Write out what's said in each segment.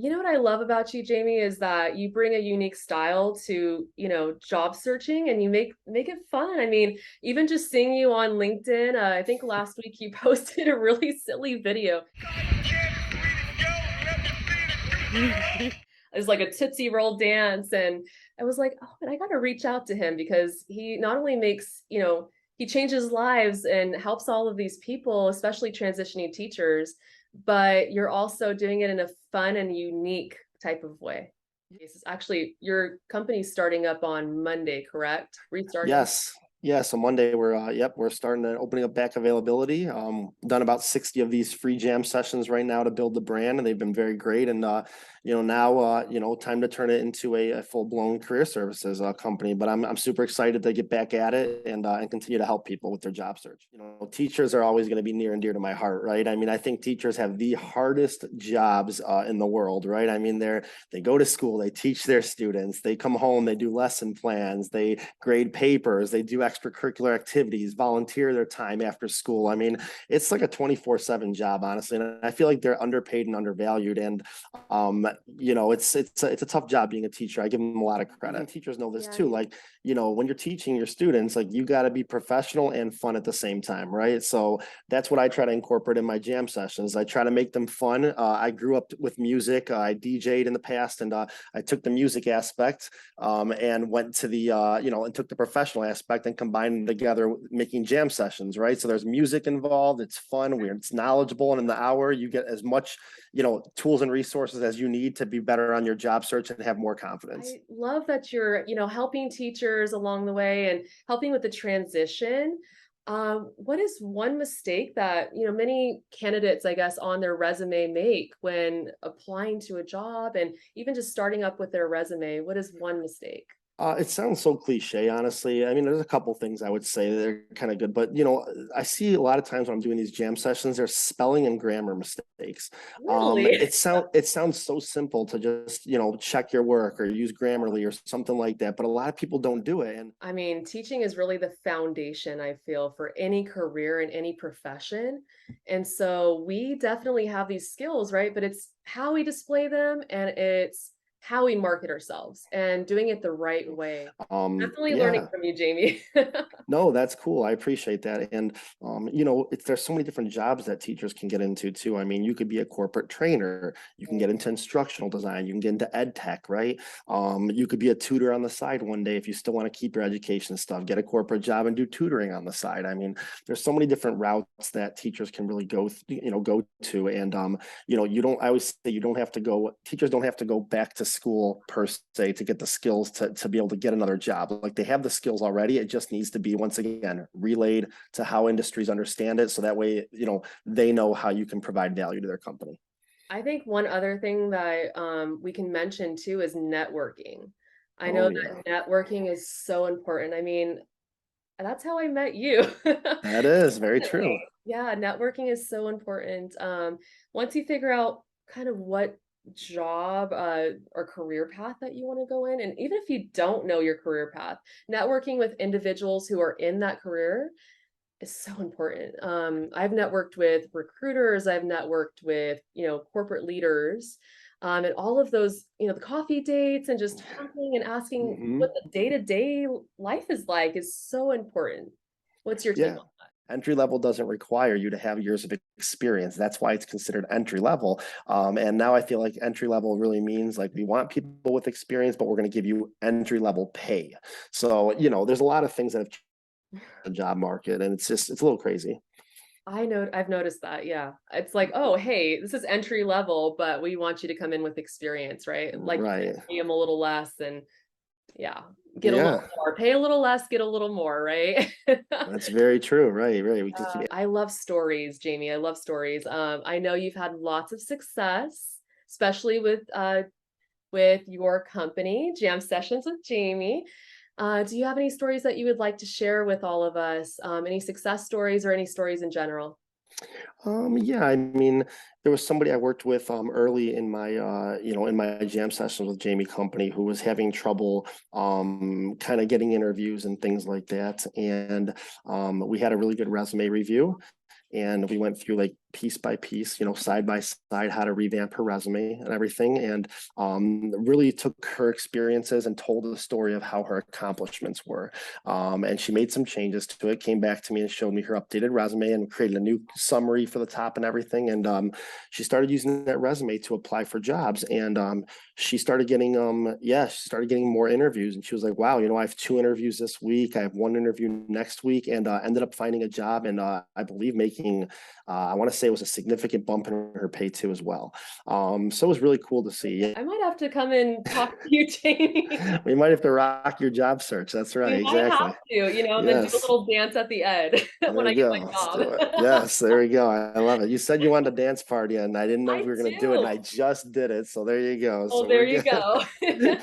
You know what I love about you, Jamie, is that you bring a unique style to, job searching and you make it fun. I mean, even just seeing you on LinkedIn, I think last week you posted a really silly video. It's like a Tootsie Roll dance. And I was like, oh, man, I got to reach out to him because he not only makes, he changes lives and helps all of these people, especially transitioning teachers, but you're also doing it in a fun and unique type of way. This is actually your company's starting up on Monday, correct? Restarting. Yes. Yeah. So Monday we're starting to opening up back availability. Done about 60 of these free jam sessions right now to build the brand, and they've been very great. And now time to turn it into a full-blown career services company. But I'm super excited to get back at it and continue to help people with their job search. Teachers are always going to be near and dear to my heart, right? I mean, I think teachers have the hardest jobs in the world, right? I mean, they go to school, they teach their students, they come home, they do lesson plans, they grade papers, they do extracurricular activities, volunteer their time after school. I mean, it's like a 24/7 job, honestly. And I feel like they're underpaid and undervalued. And it's a tough job being a teacher. I give them a lot of credit. And teachers know this Yeah, too. Like, when you're teaching your students, like you got to be professional and fun at the same time, right? So that's what I try to incorporate in my jam sessions. I try to make them fun. I grew up with music. I DJ'd in the past, and I took the music aspect and went to and took the professional aspect and combined them together, making jam sessions, right? So there's music involved. It's fun. It's knowledgeable, and in the hour you get as much, tools and resources as you need to be better on your job search and have more confidence. I love that you're, helping teachers along the way and helping with the transition. What is one mistake that, many candidates, I guess, on their resume make when applying to a job and even just starting up with their resume? What is one mistake? It sounds so cliche, honestly. I mean, there's a couple things I would say that are kind of good, but I see a lot of times when I'm doing these jam sessions, there's spelling and grammar mistakes. Really? It sounds so simple to just check your work or use Grammarly or something like that, but a lot of people don't do it. And I mean, teaching is really the foundation, I feel, for any career in any profession. And so we definitely have these skills, right? But it's how we display them and it's how we market ourselves and doing it the right way. Definitely learning yeah. from you, Jamie. No, that's cool. I appreciate that. And there's so many different jobs that teachers can get into too. I mean, you could be a corporate trainer, you can get into instructional design, you can get into ed tech, right? You could be a tutor on the side one day if you still want to keep your education stuff, get a corporate job and do tutoring on the side. I mean, there's so many different routes that teachers can really go to. And you don't I always say you don't have to go, teachers don't have to go back to school per se to get the skills to be able to get another job. Like they have the skills already. It just needs to be, once again, relayed to how industries understand it. So that way, they know how you can provide value to their company. I think one other thing that we can mention too is networking. I know Oh that yeah, networking is so important. I mean, that's how I met you. that is very true. Yeah, networking is so important. Once you figure out kind of what job or career path that you want to go in, and even if you don't know your career path, networking with individuals who are in that career is so important. I've networked with recruiters, I've networked with, corporate leaders, and all of those, the coffee dates and just talking and asking what Hmm. the day-to-day life is like is so important. What's your take Yeah. on that? Entry level doesn't require you to have years of experience. That's why it's considered entry level. And now I feel like entry level really means like we want people with experience, but we're going to give you entry level pay. So, there's a lot of things that have changed the job market, and it's a little crazy. I know I've noticed that, yeah. It's like, "Oh, hey, this is entry level, but we want you to come in with experience," right? Like, Right. pay them a little less and yeah, get a little Yeah. more. Pay a little less, get a little more, right? That's very true. Right, right. We just keep I love stories, Jamie. I love stories. I know you've had lots of success, especially with your company, Jam Sessions with Jamie. Do you have any stories that you would like to share with all of us? Any success stories or any stories in general? yeah, I mean, there was somebody I worked with early in my in my jam sessions with Jamie Company who was having trouble kind of getting interviews and things like that. And we had a really good resume review, and we went through like piece by piece, side by side, how to revamp her resume and everything. And really took her experiences and told the story of how her accomplishments were. And she made some changes to it, came back to me and showed me her updated resume and created a new summary for the top and everything. And she started using that resume to apply for jobs. And she started getting, she started getting more interviews. And she was like, wow, I have 2 interviews this week. I have 1 interview next week, and ended up finding a job. And I believe making, I want to say it was a significant bump in her pay too as well. So it was really cool to see. I might have to come and talk to you, Jamie. We might have to rock your job search. That's right. We might have Exactly. to, then do a Yes. little dance at the end There when I we get go. my Let's do it. job. Yes, there we go. I love it. You said you wanted a dance party, and I didn't know if I we were going to do it, and do. I just did it. So there you go. Oh, So we're there you good. go.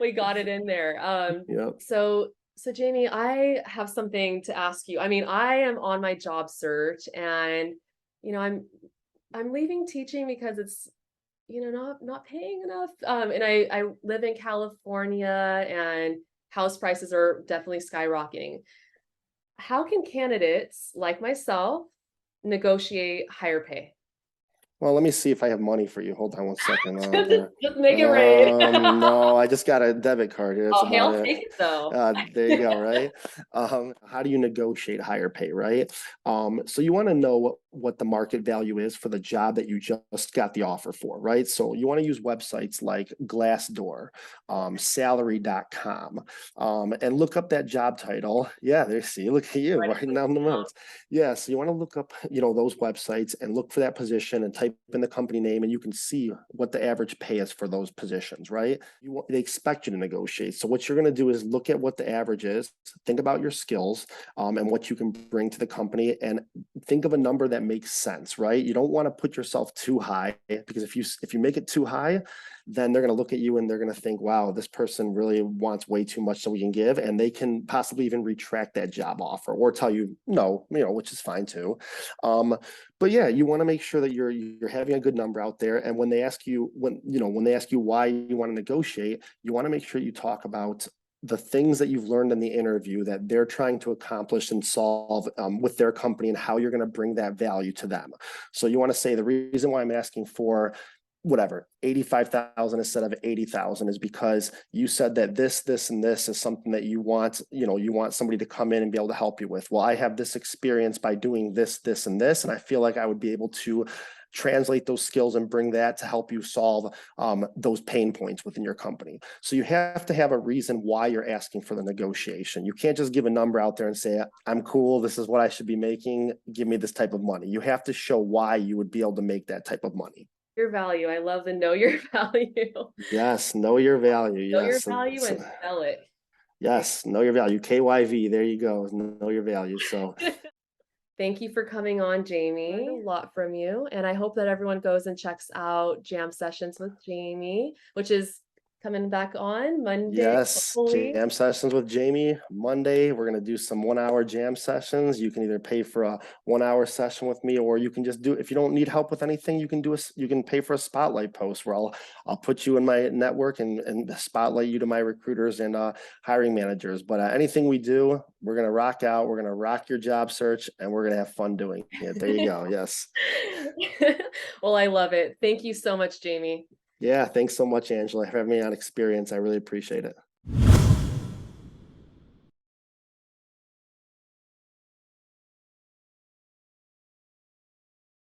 We got it in there. Yep. So Jamie, I have something to ask you. I mean, I am on my job search, and you know, I'm leaving teaching because it's not paying enough. And I live in California, and house prices are definitely skyrocketing. How can candidates like myself negotiate higher pay? Well, let me see if I have money for you. Hold on one second. Just make it rain. No, I just got a debit card here. That's Oh, hey, about I'll it. take it though. There you go, right? How do you negotiate higher pay, right? So you want to know what the market value is for the job that you just got the offer for, right? So you want to use websites like Glassdoor, salary.com, and look up that job title. Yeah, there, see, look at you writing down the notes. Yeah, so you want to look up, those websites and look for that position and type in the company name, and you can see what the average pay is for those positions, right? They expect you to negotiate. So what you're going to do is look at what the average is, think about your skills, and what you can bring to the company, and think of a number that makes sense, right? You don't want to put yourself too high, because if you make it too high, then they're going to look at you and they're going to think, wow, this person really wants way too much so we can give. And they can possibly even retract that job offer or tell you no, which is fine too. But yeah, you want to make sure that you're having a good number out there. And when they ask you, when they ask you why you want to negotiate, you want to make sure you talk about the things that you've learned in the interview that they're trying to accomplish and solve with their company, and how you're going to bring that value to them. So you want to say the reason why I'm asking for whatever 85,000 instead of 80,000 is because you said that this and this is something that you want, you want somebody to come in and be able to help you with. Well, I have this experience by doing this and this, and I feel like I would be able to translate those skills and bring that to help you solve those pain points within your company. So you have to have a reason why you're asking for the negotiation. You can't just give a number out there and say, I'm cool, this is what I should be making, give me this type of money. You have to show why you would be able to make that type of money. Your value. I love the know your value. Yes, know your value. Know your Yes. value and sell it. Yes, know your value. KYV, there you go. Know your value. So Thank you for coming on, Jamie. Learned a lot from you, and I hope that everyone goes and checks out Jam Sessions with Jamie, which is coming back on Monday, yes, hopefully. jam sessions with Jamie. Monday, we're gonna do some 1 hour jam sessions. You can either pay for a 1 hour session with me, or you can just do, if you don't need help with anything, you can pay for a spotlight post where I'll put you in my network and spotlight you to my recruiters and hiring managers. But anything we do, we're gonna rock out. We're gonna rock your job search, and we're gonna have fun doing it. There you go. Yes. Well, I love it. Thank you so much, Jamie. Yeah. Thanks so much, Angela, for having me on Experience. I really appreciate it.